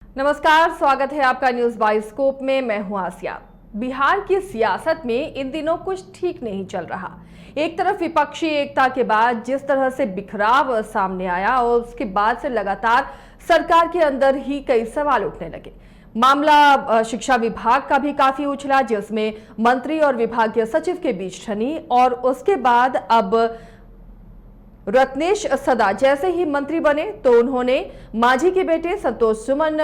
नमस्कार, स्वागत है आपका न्यूज बाइस्कोप में। मैं हूं आसिया। बिहार की सियासत में इन दिनों कुछ ठीक नहीं चल रहा। एक तरफ विपक्षी एकता के बाद जिस तरह से बिखराव सामने आया और उसके बाद से लगातार सरकार के अंदर ही कई सवाल उठने लगे। मामला शिक्षा विभाग का भी काफी उछला, जिसमें मंत्री और विभागीय सचिव के बीच ठनी, और उसके बाद अब रत्नेश सदा जैसे ही मंत्री बने तो उन्होंने मांझी के बेटे संतोष सुमन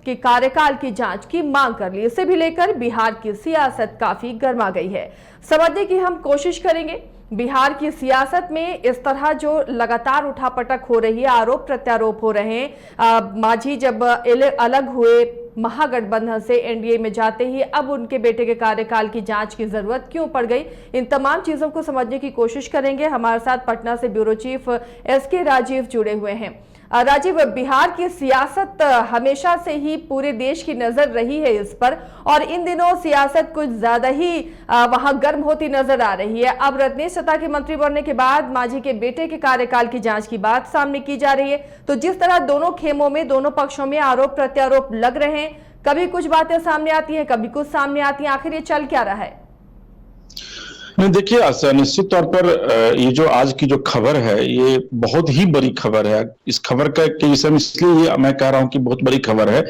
के कार्यकाल की जांच की मांग कर ली। इसे भी लेकर बिहार की सियासत काफी गर्मा गई है। समझने की हम कोशिश करेंगे बिहार की सियासत में इस तरह जो लगातार उठापटक हो रही है, आरोप प्रत्यारोप हो रहे हैं। मांझी जब अलग हुए महागठबंधन से एनडीए में जाते ही अब उनके बेटे के कार्यकाल की जांच की जरूरत क्यों पड़ गई, इन तमाम चीजों को समझने की कोशिश करेंगे। हमारे साथ पटना से ब्यूरो चीफ एसके राजीव जुड़े हुए हैं। राजीव, बिहार की सियासत हमेशा से ही पूरे देश की नजर रही है इस पर, और इन दिनों सियासत कुछ ज्यादा ही वहां गर्म होती नजर आ रही है। अब रत्नेश सदा के मंत्री बनने के बाद मांझी के बेटे के कार्यकाल की जांच की बात सामने की जा रही है। तो जिस तरह दोनों खेमों में, दोनों पक्षों में आरोप प्रत्यारोप लग रहे हैं, कभी कुछ बातें सामने आती हैं, कभी कुछ सामने आती हैं, आखिर ये चल क्या रहा है? नहीं, देखिए, निश्चित तौर पर ये जो आज की जो खबर है ये बहुत ही बड़ी खबर है। इस खबर के विषय में इसलिए मैं कह रहा हूं कि बहुत बड़ी खबर है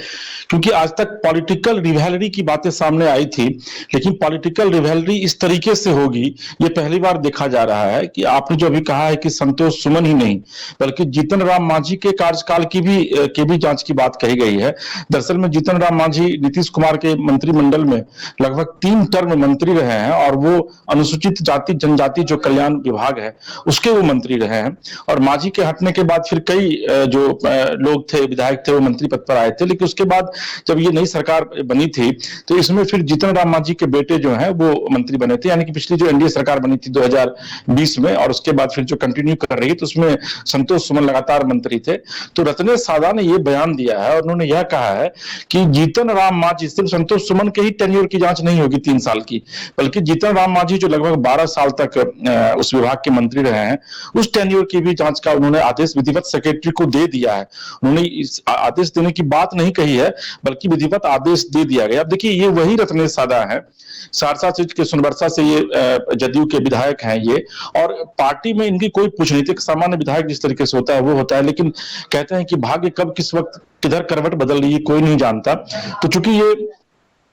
क्योंकि आज तक पॉलिटिकल रिवेलरी की बातें सामने आई थी, लेकिन पॉलिटिकल रिवेलरी इस तरीके से होगी ये पहली बार देखा जा रहा है। कि आपने जो अभी कहा है कि संतोष सुमन ही नहीं बल्कि जीतन राम मांझी के कार्यकाल की भी जांच की बात कही गई है। दरअसल में जीतन राम मांझी नीतीश कुमार के मंत्रिमंडल में लगभग 3 टर्म मंत्री रहे हैं और वो अनुसूचित जाति जनजाति जो कल्याण विभाग है उसके वो मंत्री रहे हैं। और मांझी के हटने के बाद फिर कई जो लोग थे, विधायक थे, वो मंत्री पद पर आए थे। लेकिन उसके बाद जब ये नई सरकार बनी थी तो इसमें फिर जीतन राम मांझी के बेटे जो हैं वो मंत्री बने थे, यानी कि पिछली जो एनडीए सरकार बनी थी 2020 में, और उसके बाद फिर जो कंटिन्यू कर रही है तो उसमें संतोष सुमन लगातार मंत्री थे। तो रत्नेश सादा ने ये बयान दिया है और उन्होंने यह कहा है कि जीतन राम मांझी, सिर्फ संतोष सुमन के ही टेन्योर की जांच नहीं होगी 3 साल की, बल्कि जीतन राम मांझी जो लगभग 12 साल तक उस विभाग के मंत्री रहे हैं उस टेन्योर की भी जांच का उन्होंने आदेश विधिवत सेक्रेटरी को दे दिया है। उन्होंने इस आदेश देने की बात नहीं कही है बल्कि विधिवत आदेश दे दिया गया। अब देखिए, ये वही रत्नेश सादा है, सहरसा सीट के सोनबरसा से ये जदयू के विधायक हैं ये, और पार्टी में इनकी कोई पूछ नहीं थी। सामान्य विधायक जिस तरीके से होता है वो होता है, लेकिन कहते हैं कि भाग्य कब किस वक्त किधर करवट बदल रही है कोई नहीं जानता। तो चूंकि ये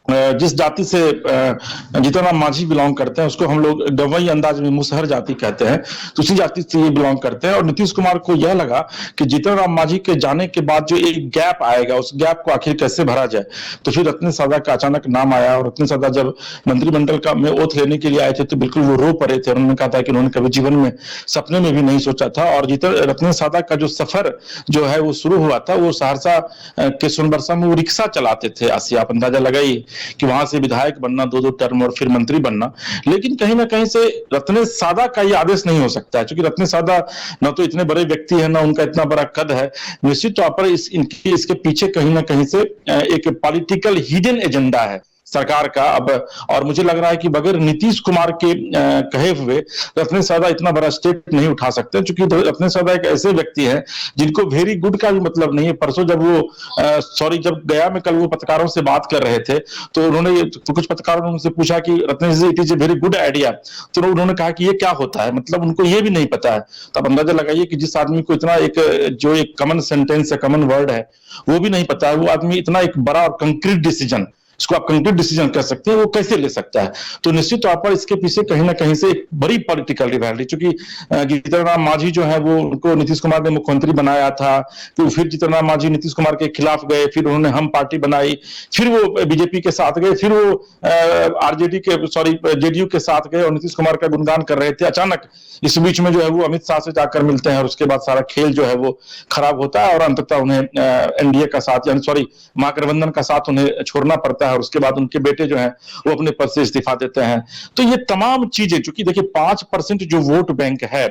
जिस जाति से जीतन राम मांझी बिलोंग करते हैं उसको हम लोग गवई अंदाज में मुसहर जाति कहते हैं, तो उसी जाति से ये बिलोंग करते हैं। और नीतीश कुमार को यह लगा कि जीतन राम मांझी के जाने के बाद जो एक गैप आएगा उस गैप को आखिर कैसे भरा जाए, तो फिर रत्नेश सादा का अचानक नाम आया। और रत्नेश सादा जब मंत्रिमंडल का में ओथ लेने के लिए आए थे तो बिल्कुल वो रो पड़े थे। उन्होंने कहा था कि उन्होंने कभी जीवन में सपने में भी नहीं सोचा था। और रत्नेश सादा का जो सफर जो है वो शुरू हुआ था, वो सहरसा के सोनबरसा में वो रिक्शा चलाते थे। आसिया, आप अंदाजा लगाइए कि वहां से विधायक बनना, 2-2 टर्म, और फिर मंत्री बनना। लेकिन कहीं ना कहीं से रत्नेश सादा का ये आदेश नहीं हो सकता है, क्योंकि रत्नेश सादा न तो इतने बड़े व्यक्ति है, ना उनका इतना बड़ा कद है। निश्चित तौर पर इसके पीछे कहीं ना कहीं से एक पॉलिटिकल हिडन एजेंडा है सरकार का। अब और मुझे लग रहा है कि बगैर नीतीश कुमार के कहे हुए रत्नेश सादा इतना बड़ा स्टेप नहीं उठा सकते, क्योंकि रत्नेश सादा एक ऐसे व्यक्ति हैं जिनको वेरी गुड का भी मतलब नहीं है। परसों जब वो जब गया में कल वो पत्रकारों से बात कर रहे थे तो उन्होंने कुछ पत्रकारों ने उनसे पूछा कि Ratnesh ji, it is a very good idea, तो उन्होंने कहा कि ये क्या होता है, मतलब उनको ये भी नहीं पता है। तो अब अंदाजा लगाइए कि जिस आदमी को इतना एक कॉमन सेंटेंस है, कॉमन वर्ड है, वो भी नहीं पता है, वो आदमी इतना एक बड़ा और कंक्रीट डिसीजन, इसको आप कंक्रीट डिसीजन कह सकते हैं, वो कैसे ले सकता है। तो निश्चित तौर पर इसके पीछे कहीं ना कहीं से एक बड़ी पॉलिटिकल रिवैलिटी, चूंकि जीतन राम मांझी जो है वो उनको नीतीश कुमार ने मुख्यमंत्री बनाया था, तो फिर जीतन राम मांझी नीतीश कुमार के खिलाफ गए, फिर उन्होंने हम पार्टी बनाई, फिर वो बीजेपी के साथ गए, फिर वो जेडीयू के साथ गए और नीतीश कुमार का गुणगान कर रहे थे। अचानक इस बीच में जो है वो अमित शाह से जाकर मिलते हैं और उसके बाद सारा खेल जो है वो खराब होता है और अंततः उन्हें एनडीए का साथ, यानी महागठबंधन का साथ उन्हें छोड़ना पड़ता है और उसके बाद उनके बेटे जो हैं वो अपने पद से इस्तीफा देते हैं। तो ये तमाम चीजें, चूंकि देखिए 5% जो वोट बैंक है,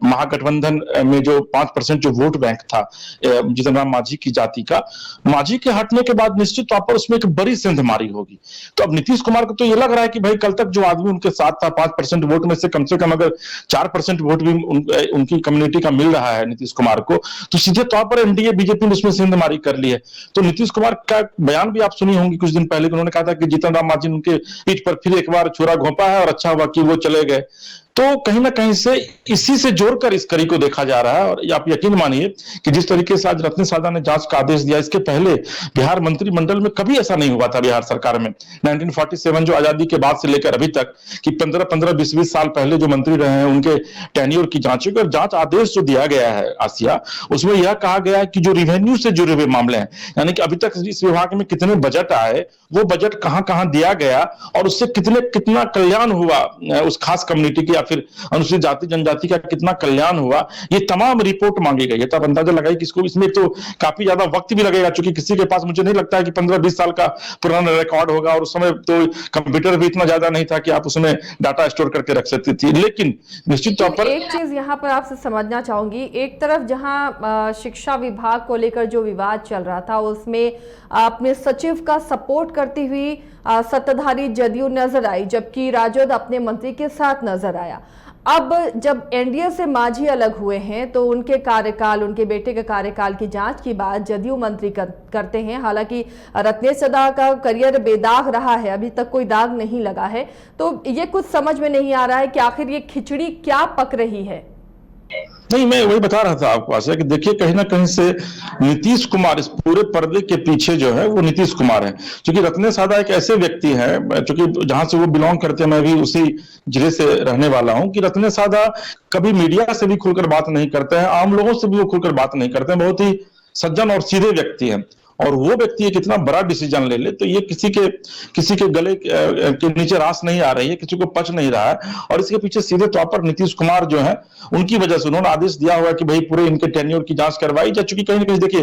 महागठबंधन में जो 5% जो वोट बैंक था जीतन राम मांझी की जाति का, मांझी के हटने के बाद निश्चित तौर पर उसमें एक बड़ी सेंधमारी होगी। तो अब नीतीश कुमार को तो ये लग रहा है कि भाई कल तक जो आदमी उनके साथ था, 5% वोट में से कम अगर 4% वोट भी उनकी कम्युनिटी का मिल रहा है नीतीश कुमार को, तो सीधे तौर पर एनडीए बीजेपी ने उसमें सेंधमारी कर ली है। तो नीतीश कुमार का बयान भी आप सुनी होंगी कुछ दिन पहले, उन्होंने कहा था कि जीतन राम मांझी उनके पीठ पर फिर एक बार छुरा घोंपा है और अच्छा हुआ कि वो चले गए। तो कहीं ना कहीं से इसी से जोड़कर इस कड़ी को देखा जा रहा है। और आप यकीन मानिए कि जिस तरीके से आज रत्न सादा ने जांच का आदेश दिया, इसके पहले बिहार मंत्रिमंडल में कभी ऐसा नहीं हुआ था बिहार सरकार में, 1947 जो आजादी के बाद से लेकर अभी तक, कि 15-15, 20-20 साल पहले जो मंत्री रहे हैं उनके टेन्योर की जांच होगी। और जांच आदेश जो दिया गया है आसिया, उसमें यह कहा गया है कि जो रिवेन्यू से जुड़े हुए मामले हैं, यानी कि अभी तक इस विभाग में कितने बजट आए, वो बजट कहां कहां दिया गया और उससे कितना कल्याण हुआ उस खास कम्युनिटी की, फिर अनुसूचित जाति जनजाति का कितना कल्याण हुआ, ये तमाम रिपोर्ट मांगी गई है। तब अंदाजा लगाई कि इसको, इसमें तो काफी ज्यादा वक्त भी लगेगा, क्योंकि किसी के पास मुझे नहीं लगता है कि 15-20 साल का पुराना रिकॉर्ड होगा, और उस समय तो कंप्यूटर भी इतना ज्यादा नहीं था कि आप उसमें डाटा स्टोर करके रख सकती थी। लेकिन निश्चित तौर पर एक चीज यहाँ पर आपसे समझना चाहूंगी, एक तरफ जहाँ शिक्षा विभाग को लेकर जो विवाद चल रहा था उसमें अपने सचिव का सपोर्ट करती हुई सत्ताधारी जदयू नजर आई, जबकि राजद अपने मंत्री के साथ नजर आया। अब जब एनडीए से मांझी अलग हुए हैं तो उनके कार्यकाल, उनके बेटे के कार्यकाल की जांच की बात जदयू मंत्री करते हैं। हालांकि रत्नेश सदा का करियर बेदाग रहा है, अभी तक कोई दाग नहीं लगा है। तो ये कुछ समझ में नहीं आ रहा है कि आखिर ये खिचड़ी क्या पक रही है। नहीं, मैं वही बता रहा था आपको आशा कि देखिए कहीं ना कहीं से नीतीश कुमार, इस पूरे पर्दे के पीछे जो है वो नीतीश कुमार है। क्योंकि रत्नेश सादा एक ऐसे व्यक्ति हैं, क्योंकि जहां से वो बिलोंग करते हैं, मैं भी उसी जिले से रहने वाला हूं, कि रत्नेश सादा कभी मीडिया से भी खुलकर बात नहीं करते हैं, आम लोगों से भी वो खुलकर बात नहीं करते हैं, बहुत ही सज्जन और सीधे व्यक्ति हैं। और वो व्यक्ति कितना बड़ा डिसीजन ले ले तो ये किसी के गले के नीचे रास नहीं आ रही है, किसी को पच नहीं रहा है। और इसके पीछे सीधे तौर पर नीतीश कुमार जो है, उनकी वजह से उन्होंने आदेश दिया हुआ है कि भाई पूरे इनके टेन्योर की जांच करवाई जाए। चूंकि कहीं ना कहीं देखिए,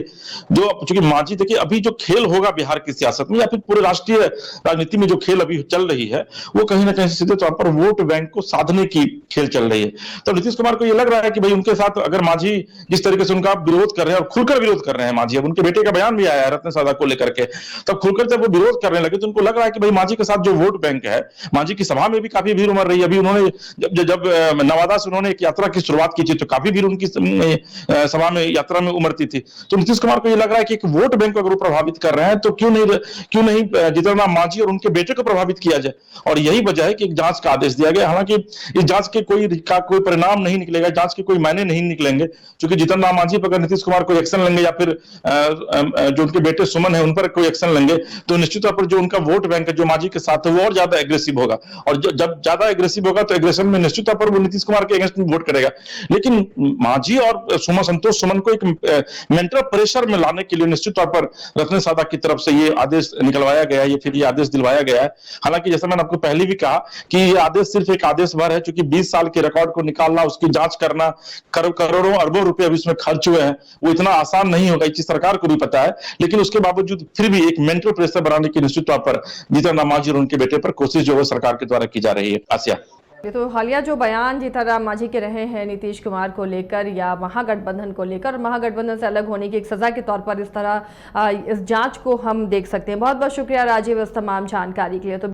जो चूंकि मांझी, देखिए अभी जो खेल होगा बिहार की सियासत में या फिर पूरे राष्ट्रीय राजनीति में जो खेल अभी चल रही है, वो कहीं ना कहीं सीधे तौर पर वोट बैंक को साधने की खेल चल रही है। तो नीतीश कुमार को ये लग रहा है कि भाई उनके साथ अगर मांझी जिस तरीके से उनका विरोध कर रहे हैं और खुलकर विरोध कर रहे हैं मांझी, अब उनके बेटे का बयान भी आया रत्न सादा को लेकर के, तब खुलकर जब वो विरोध करने लगे तो उनको लग रहा है कि भाई मांझी के साथ जो वोट बैंक है, मांझी की सभा में भी काफी भीड़ उमड़ रही है। अभी उन्होंने जब नवादा से उन्होंने एक यात्रा की शुरुआत की थी तो काफी भीड़ उनकी सभा में, यात्रा में उमड़ती थी। तो नीतीश कुमार को ये लग रहा है कि एक वोट बैंक को अगर प्रभावित कर रहे हैं तो क्यों नहीं जीतन राम मांझी और उनके बेटे को प्रभावित किया जाए। और यही वजह है कि एक जांच का आदेश दिया गया। हालांकि इस जांच के कोई परिणाम नहीं निकलेगा, जांच के कोई मायने नहीं निकलेंगे, क्योंकि जीतन राम मांझी पर अगर नीतीश कुमार कोई एक्शन लेंगे या फिर जो उनके बेटे सुमन है उन पर कोई एक्शन लेंगे तो निश्चित तौर पर जो उनका वोट बैंक है जो मांझी के साथ है वो और ज्यादा एग्रेसिव होगा। और जब ज्यादा एग्रेसिव होगा तो एग्रेशन में निश्चित तौर पर वो नीतीश कुमार के अगेंस्ट में वोट करेगा। लेकिन मांझी और संतोष सुमन को एक मेंटल प्रेशर में लाने के लिए निश्चित तौर पर रत्न सादा की तरफ से ये आदेश निकलवाया गया है, फिर ये आदेश दिलवाया गया है। हालांकि जैसा मैंने आपको पहले भी कहा कि ये आदेश सिर्फ एक आदेश भर है, क्योंकि 20 साल के रिकॉर्ड को निकालना, उसकी जांच करना, करोड़ों अरबों रुपए अभी इसमें खर्च हुए हैं, वो इतना आसान नहीं होगा, इस सरकार को भी पता है। लेकिन उसके बावजूद फिर भी एक मेंटल प्रेशर बनाने की निश्चित तौर पर जीतन राम मांझी और उनके बेटे पर कोशिश जो है सरकार के द्वारा की जा रही है। आसिया, ये तो हालिया जो बयान जीतन राम मांझी के रहे हैं नीतीश कुमार को लेकर या महागठबंधन को लेकर, महागठबंधन से अलग होने की एक सजा के तौर पर इस तरह इस जांच को हम देख सकते हैं। बहुत बहुत शुक्रिया राजीव इस तमाम जानकारी के लिए। तो